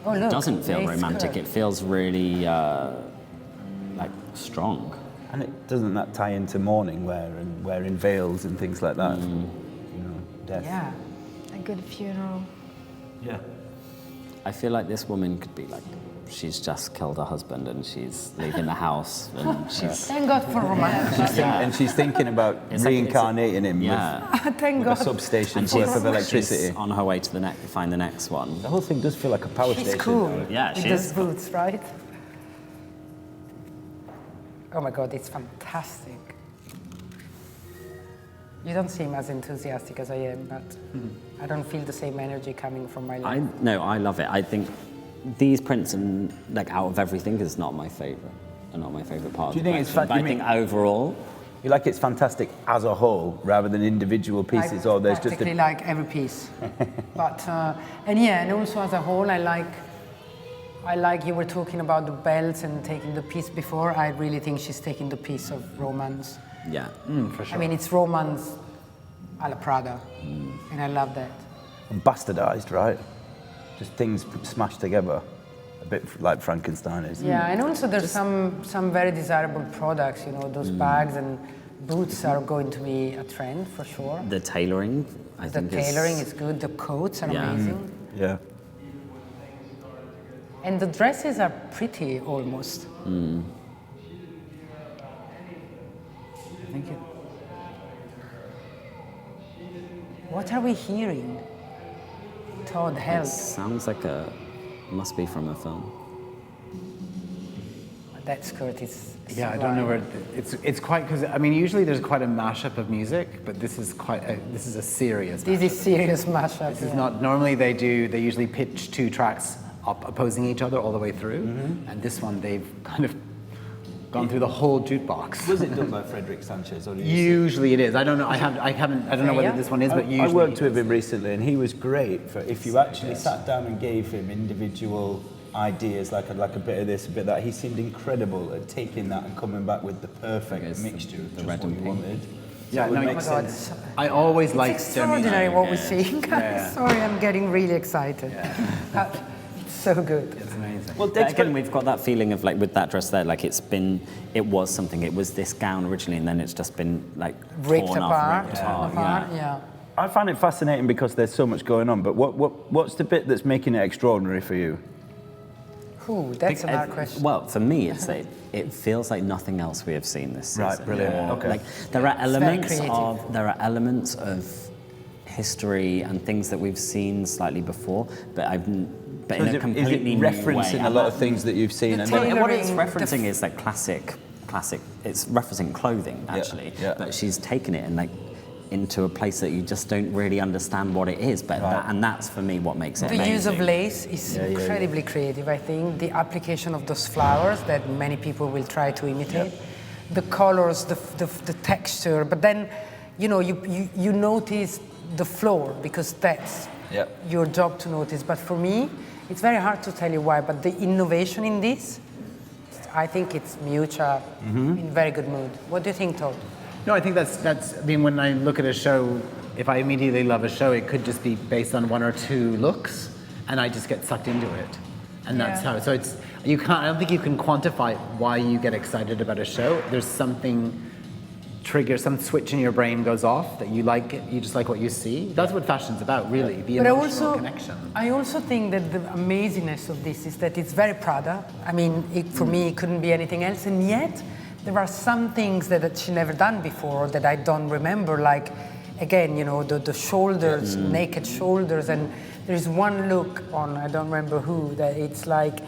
oh look, doesn't feel lace romantic. skirt. It feels really like strong. And it doesn't that tie into mourning wear and wearing veils and things like that? You know, death. Yeah. A good funeral. Yeah. I feel like this woman could be like, she's just killed her husband and she's leaving the house and she's. Thank God for romance. Yeah. And she's thinking about It's like- reincarnating him Yeah. Thank with a God. substation's And worth of electricity. she's on her way to find the next one. The whole thing does feel like a power She's station. cool. Yeah, with she those is. boots, right? Oh my God, it's fantastic. You don't seem as enthusiastic as I am, but I don't feel the same energy coming from my life. I love it. I think these prints and like out of everything is not my favorite. Are not my favorite part. Do you of the think it's collection. fun- But you I think overall, You like it's fantastic as a whole rather than individual pieces, or there's just practically a... like every piece. But and also as a whole, I like you were talking about the belts and taking the piece before. I really think she's taking the piece of romance. yeah. for sure. I mean, it's romance a la Prada, and I love that. bastardized, right? Just things smashed together, a bit like Frankenstein is. Yeah, and also there's some very desirable products. You know, those bags and boots are going to be a trend for sure. The tailoring, I The think tailoring is good. The coats are Yeah. amazing, Yeah. and the dresses are pretty almost. Thank you. What are we hearing? Todd, help. sounds like must be from a film. That skirt is. Yeah, I don't know where it's quite, because I mean usually there's quite a mashup of music, but this is a serious. This is serious mashup. This is not normally they usually pitch two tracks up opposing each other all the way through, and this one they've kind of gone through the whole jukebox. Was it done by Frederick Sanchez? Or Usually it is. I don't know. I don't know whether this one is, but usually I worked with him recently, and he was great for if you actually sat down and gave him individual ideas, like a bit of this, a bit of that. He seemed incredible at taking that and coming back with the perfect mixture of just what you wanted. Yeah, no, Oh my God, I always liked it's extraordinary what we're seeing. Sorry, I'm getting really excited. It's so good. It's amazing. Well, again, we've got that feeling of like with that dress there, like it was something. It was this gown originally, and then it's just been like Ripped torn apart. off, Yeah. I find it fascinating because there's so much going on. But what's the bit that's making it extraordinary for you? Ooh, that's another question. Well, for me, it's like it feels like nothing else we have seen this season. Right, brilliant. Okay. Like there are elements of history and things that we've seen slightly before, but in a completely new way. Referencing a lot of things that you've seen, and Well, what it's referencing is like classic. It's referencing clothing actually, but she's taken it and like into a place that you just don't really understand what it is, but that's for me what makes it the amazing. use of lace is incredibly creative, I think. The application of those flowers that many people will try to imitate, the colors, the texture, but then, you know, you notice the floor because that's your job to notice. But for me, it's very hard to tell you why, but the innovation in this, I think it's Miuccia in very good mood. What do you think, Todd? No, I think that's. I mean, when I look at a show, if I immediately love a show, it could just be based on one or two looks, and I just get sucked into it, and that's how. So it's you can't. I don't think you can quantify why you get excited about a show. There's something some switch in your brain goes off that you like it. You just like what you see. That's what fashion's about, really. The emotional connection. I also think that the amazingness of this is that it's very Prada. I mean, for me, it couldn't be anything else, and yet. There are some things that she never done before that I don't remember, like, again, you know, the shoulders, naked shoulders, and there's one look on, I don't remember who, that it's like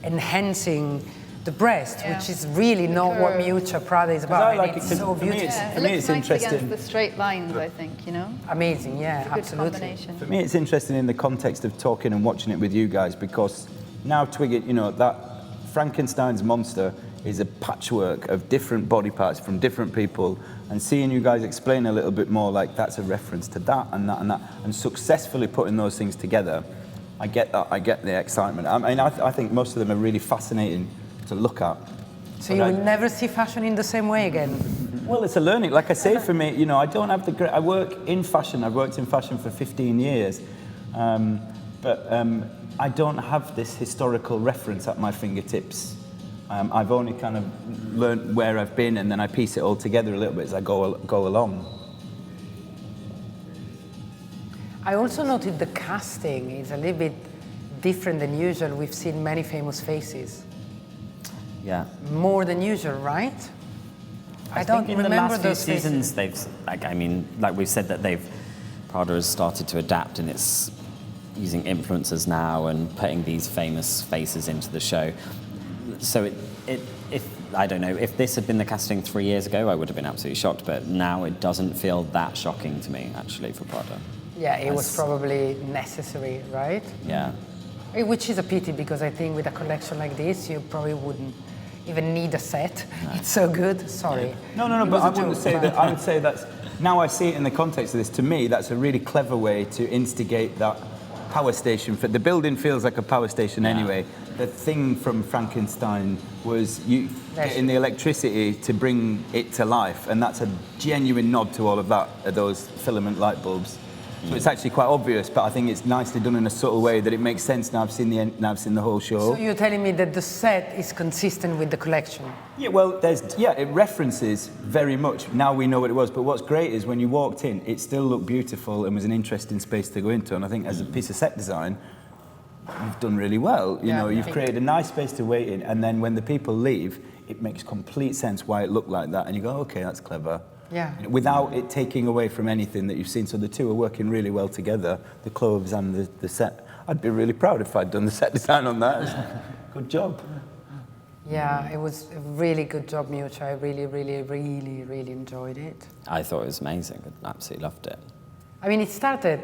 enhancing the breast, which is really not what Miuccia Prada is about. Like it's so beautiful. For me, it's nice against the straight lines, I think, you know? Amazing, yeah, it's a good combination. For me, it's interesting in the context of talking and watching it with you guys, because now Twigget, you know, that Frankenstein's monster is a patchwork of different body parts from different people, and seeing you guys explain a little bit more, like that's a reference to that and that and that, and successfully putting those things together, I get that, I get the excitement. I mean, I think most of them are really fascinating to look at. So you will never see fashion in the same way again? Well, it's a learning. Like I say, for me, you know, I don't have I work in fashion. I've worked in fashion for 15 years, but I don't have this historical reference at my fingertips. I've only kind of learned where I've been, and then I piece it all together a little bit as I go along. I also noted the casting is a little bit different than usual. We've seen many famous faces. Yeah. More than usual, right? I don't think in remember the last few those seasons, faces. like we've said, that Prada has started to adapt, and it's using influencers now and putting these famous faces into the show. So I don't know, if this had been the casting 3 years ago, I would have been absolutely shocked, but now it doesn't feel that shocking to me, actually, for Prada. Yeah, it was probably necessary, right? Yeah. Which is a pity, because I think with a collection like this, you probably wouldn't even need a set. No. It's so good. Sorry. No, but I wouldn't say that. I would say that's, now I see it in the context of this, to me, that's a really clever way to instigate that power station. The building feels like a power station anyway. The thing from Frankenstein was you getting the electricity to bring it to life, and that's a genuine nod to all of that, those filament light bulbs. So it's actually quite obvious, but I think it's nicely done in a subtle way that it makes sense now I've seen the whole show. So you're telling me that the set is consistent with the collection? Yeah, well, it references very much. Now we know what it was, but what's great is when you walked in, it still looked beautiful and was an interesting space to go into, and I think as a piece of set design, you've done really well. You know, you've created a nice space to wait in, and then when the people leave, it makes complete sense why it looked like that, and you go, okay, that's clever. Yeah. Without it taking away from anything that you've seen. So the two are working really well together, the clothes and the set. I'd be really proud if I'd done the set design on that. Good job. Yeah, it was a really good job, Miuccia. I really enjoyed it. I thought it was amazing. I absolutely loved it. I mean, it started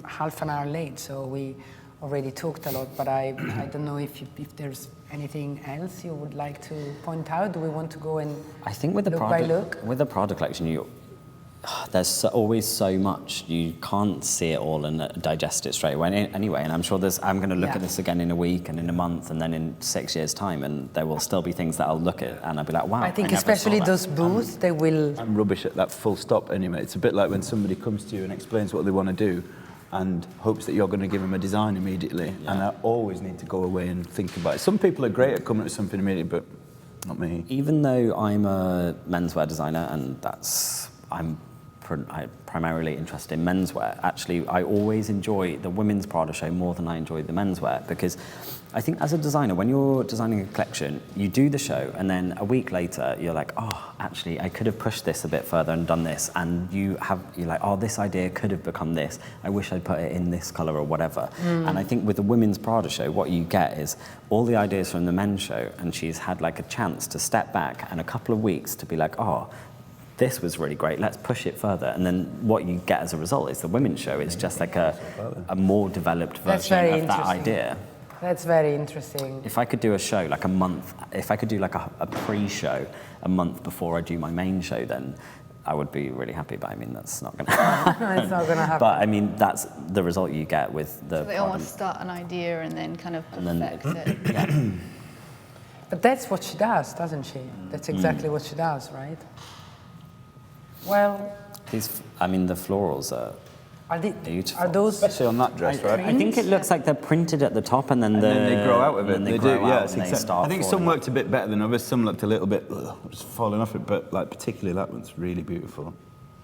half an hour late, so we already talked a lot, but I don't know if there's anything else you would like to point out. Do we want to go and I think with the look Prada, by look? with the Prada collection, there's always so much. You can't see it all and digest it straight away anyway. And I'm sure I'm going to look at this again in a week and in a month and then in 6 years' time, and there will still be things that I'll look at and I'll be like, wow. I think never especially saw that. those booths, they will. I'm rubbish at that full stop anyway. It's a bit like when somebody comes to you and explains what they want to do and hopes that you're going to give them a design immediately. And I always need to go away and think about it. Some people are great at coming up with something immediately, but not me. Even though I'm a menswear designer and I'm primarily interested in menswear, actually I always enjoy the women's Prada show more than I enjoy the menswear, because I think as a designer, when you're designing a collection, you do the show and then a week later you're like, oh, actually I could have pushed this a bit further and done this, and you're like, oh, this idea could have become this, I wish I'd put it in this colour or whatever. And I think with the women's Prada show, what you get is all the ideas from the men's show, and she's had like a chance to step back and a couple of weeks to be like, oh, this was really great, let's push it further. And then what you get as a result is the women's show. It's just like a more developed version of that idea. That's very interesting. If I could do a show like a month, if I could do like a pre-show a month before I do my main show, then I would be really happy, but I mean, that's not going to happen. It's not going to happen. But I mean, that's the result you get with the... So they almost start an idea and then kind of perfect it. Yeah. But that's what she does, doesn't she? That's exactly what she does, right? Well... I mean, the florals are beautiful. Are those... Especially on that dress, right? I think it looks like they're printed at the top and then they grow out of it. They do, grow yeah. out and they start I think some falling worked a bit better than others. Some looked a little bit just falling off it, but like particularly that one's really beautiful.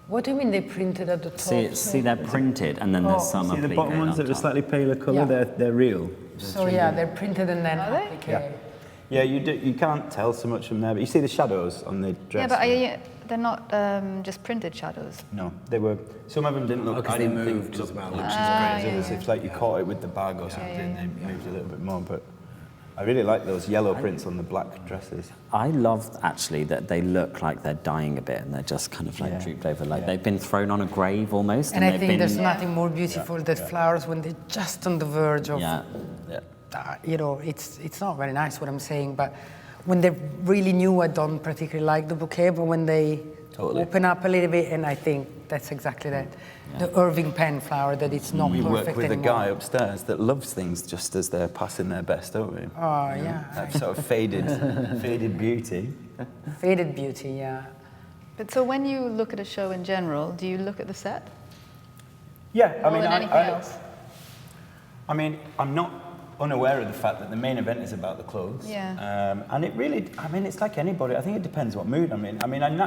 What do you mean they printed at the top? See, they're printed and then there's some See the applique bottom ones on that are top. slightly paler colour? Yeah. They're real. So yeah, they're printed and then Are they? applique. Yeah, you can't tell so much from there, but you see the shadows on the dress. Yeah, but they're not just printed shadows. No, they were. Some of them didn't look. because I they didn't think moved looked as well. Which is great. yeah, It was if like you caught it with the bag or something, they moved a little bit more. But I really like those yellow prints on the black dresses. I love actually that they look like they're dying a bit and they're just kind of like drooped over, like they've been thrown on a grave almost. And I they've think been, there's nothing more beautiful than flowers when they're just on the verge of, you know, it's not very nice what I'm saying, but when they're really new, I don't particularly like the bouquet, but when they open up a little bit, and I think that's exactly that. The Irving Penn flower, that it's not We perfect work with anymore. a guy upstairs that loves things just as they're passing their best, don't we? Oh, yeah. That sort of faded beauty. Faded beauty, yeah. But so when you look at a show in general, do you look at the set? Yeah, I More mean, than anything else? I mean, I'm not unaware of the fact that the main event is about the clothes. Yeah. And it really, I mean, it's like anybody. I think it depends what mood I'm in. I mean, I'm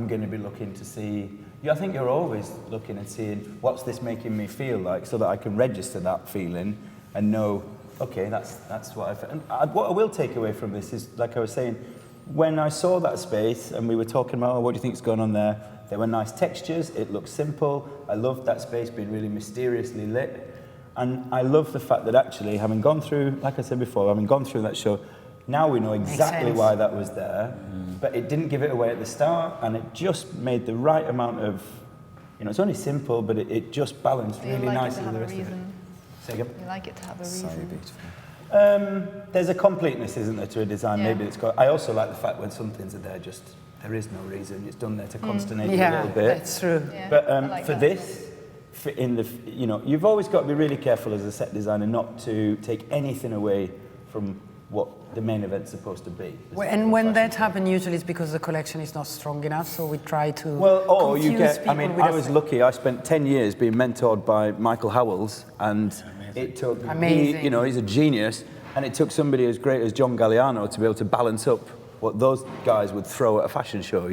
going to be looking to see. I think you're always looking and seeing what's this making me feel like, so that I can register that feeling and know, okay, that's what I feel. And what I will take away from this is, like I was saying, when I saw that space and we were talking about, what do you think is going on there? There were nice textures. It looked simple. I loved that space being really mysteriously lit. And I love the fact that actually, having gone through, like I said before, having gone through that show, now we know exactly why that was there, but it didn't give it away at the start, and it just made the right amount of, it's only simple, but it just balanced really nicely with the rest of it. Say again? You like it to have a reason. So beautiful. There's a completeness, isn't there, to a design? Maybe it's got. I also like the fact when some things are there, just there is no reason. It's done there to consternate you a little bit. That's true. Yeah, But like for that. this, you've always got to be really careful as a set designer not to take anything away from what the main event's supposed to be. And when that happens, usually it's because the collection is not strong enough, so we try to I was lucky. I spent 10 years being mentored by Michael Howells, and it took Amazing. he's a genius, and it took somebody as great as John Galliano to be able to balance up what those guys would throw at a fashion show,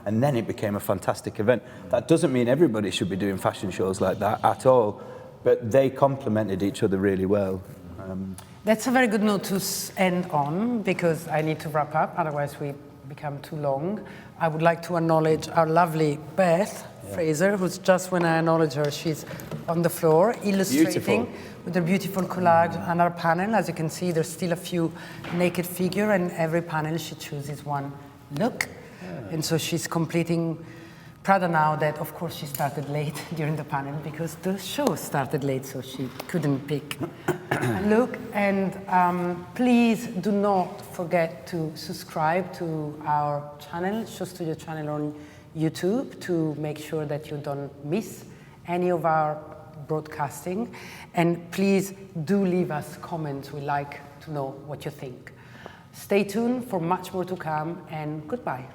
and then it became a fantastic event. That doesn't mean everybody should be doing fashion shows like that at all, but they complemented each other really well. That's a very good note to end on, because I need to wrap up, otherwise we become too long. I would like to acknowledge our lovely Beth Fraser, who's just, when I acknowledge her, she's on the floor illustrating with a beautiful collage on our panel. As you can see, there's still a few naked figures, and every panel she chooses one look. And so she's completing Prada now that, of course, she started late during the panel because the show started late, so she couldn't pick a look. And please do not forget to subscribe to our channel, SHOWstudio channel on YouTube, to make sure that you don't miss any of our broadcasting. And please do leave us comments. We like to know what you think. Stay tuned for much more to come, and goodbye.